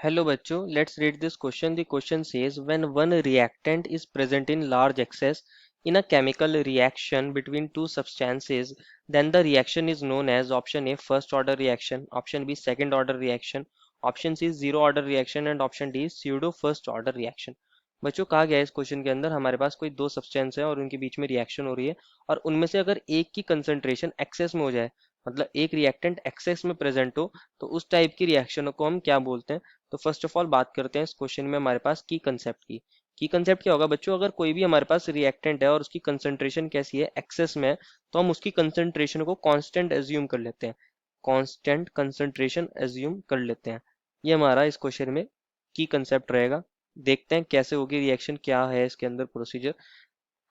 Hello bachcho, let's read this question. The question says when one reactant is present in large excess in a chemical reaction between two substances, then the reaction is known as option A first order reaction, option B second order reaction, option C zero order reaction and option D pseudo first order reaction. बच्चों कहा गया है इस question के अंदर हमारे पास कोई दो सब्सटेंस है और उनके बीच में रिएक्शन हो रही है और उनमें से अगर एक की कंसंट्रेशन एक्सेस में हो जाए, मतलब एक रिएक्टेंट एक्सेस में प्रेजेंट हो, तो उस टाइप की रिएक्शन को हम क्या बोलते हैं। तो फर्स्ट ऑफ ऑल बात करते हैं इस क्वेश्चन में हमारे पास की कंसेप्ट की कंसेप्ट क्या होगा बच्चों। अगर कोई भी हमारे पास रिएक्टेंट है और उसकी कंसंट्रेशन कैसी है, एक्सेस में है, तो हम उसकी कंसंट्रेशन को कांस्टेंट एज्यूम कर लेते हैं, कांस्टेंट कंसंट्रेशन एज्यूम कर लेते हैं। ये हमारा इस क्वेश्चन में की कंसेप्ट रहेगा। देखते हैं कैसे होगी रिएक्शन, क्या है इसके अंदर प्रोसीजर।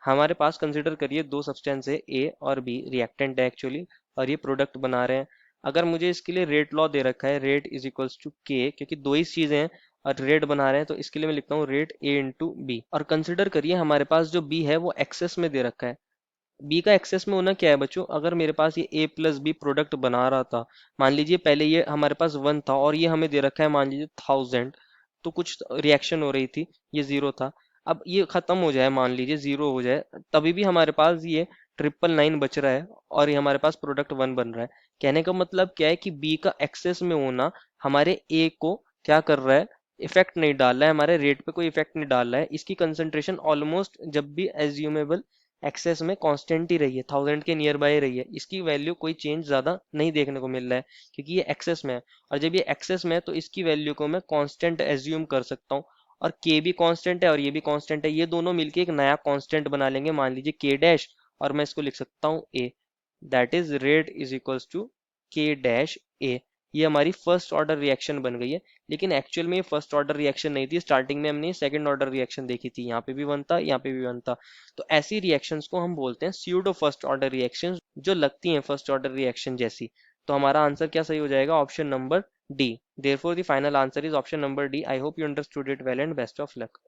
हमारे पास कंसिडर करिए दो सब्सटेंस है ए और बी, रिएक्टेंट है एक्चुअली, और ये प्रोडक्ट बना रहे हैं। अगर मुझे इसके लिए रेट लॉ दे रखा है, रेट इज इक्वल्स टू के, क्योंकि दो ही चीजें हैं और रेट बना रहे हैं, तो इसके लिए मैं लिखता हूँ रेट ए इंटू बी। और कंसिडर करिए हमारे पास जो बी है वो एक्सेस में दे रखा है। बी का एक्सेस में होना क्या है बच्चों, अगर मेरे पास ये ए प्लस बी प्रोडक्ट बना रहा था, मान लीजिए पहले ये हमारे पास 1 था और ये हमें दे रखा है मान लीजिए 1000, तो कुछ रिएक्शन हो रही थी, ये 0 था। अब ये खत्म हो जाए, मान लीजिए 0 हो जाए, तभी भी हमारे पास ये 999 बच रहा है और ये हमारे पास प्रोडक्ट 1 बन रहा है। कहने का मतलब क्या है कि बी का एक्सेस में होना हमारे ए को क्या कर रहा है, इफेक्ट नहीं डाल रहा है, हमारे रेट पे कोई इफेक्ट नहीं डाल रहा है। इसकी कंसंट्रेशन ऑलमोस्ट जब भी एज्यूमेबल एक्सेस में कांस्टेंट ही रही है, 1000 के नियर बाय रही है, इसकी वैल्यू कोई चेंज ज्यादा नहीं देखने को मिल रहा है क्योंकि ये एक्सेस में है। और जब ये एक्सेस में है तो इसकी वैल्यू को मैं कांस्टेंट एज्यूम कर सकता हूँ, और के भी कांस्टेंट है और ये भी कांस्टेंट है, ये दोनों मिलके एक नया कांस्टेंट बना लेंगे, मान लीजिए के डैश, और मैं इसको लिख सकता हूँ A, that is rate is equals to K dash A. ये हमारी फर्स्ट ऑर्डर रिएक्शन बन गई है, लेकिन एक्चुअल में ये फर्स्ट ऑर्डर रिएक्शन नहीं थी। स्टार्टिंग में हमने सेकंड ऑर्डर रिएक्शन देखी थी, यहाँ पे भी वन था, यहाँ पे भी वन था। तो ऐसी रिएक्शंस को हम बोलते हैं स्यूडो फर्स्ट ऑर्डर रिएक्शंस, जो लगती हैं फर्स्ट ऑर्डर रिएक्शन जैसी। तो हमारा आंसर क्या सही हो जाएगा, option number D. Therefore the final answer is option number D. I hope you understood it well and best of luck.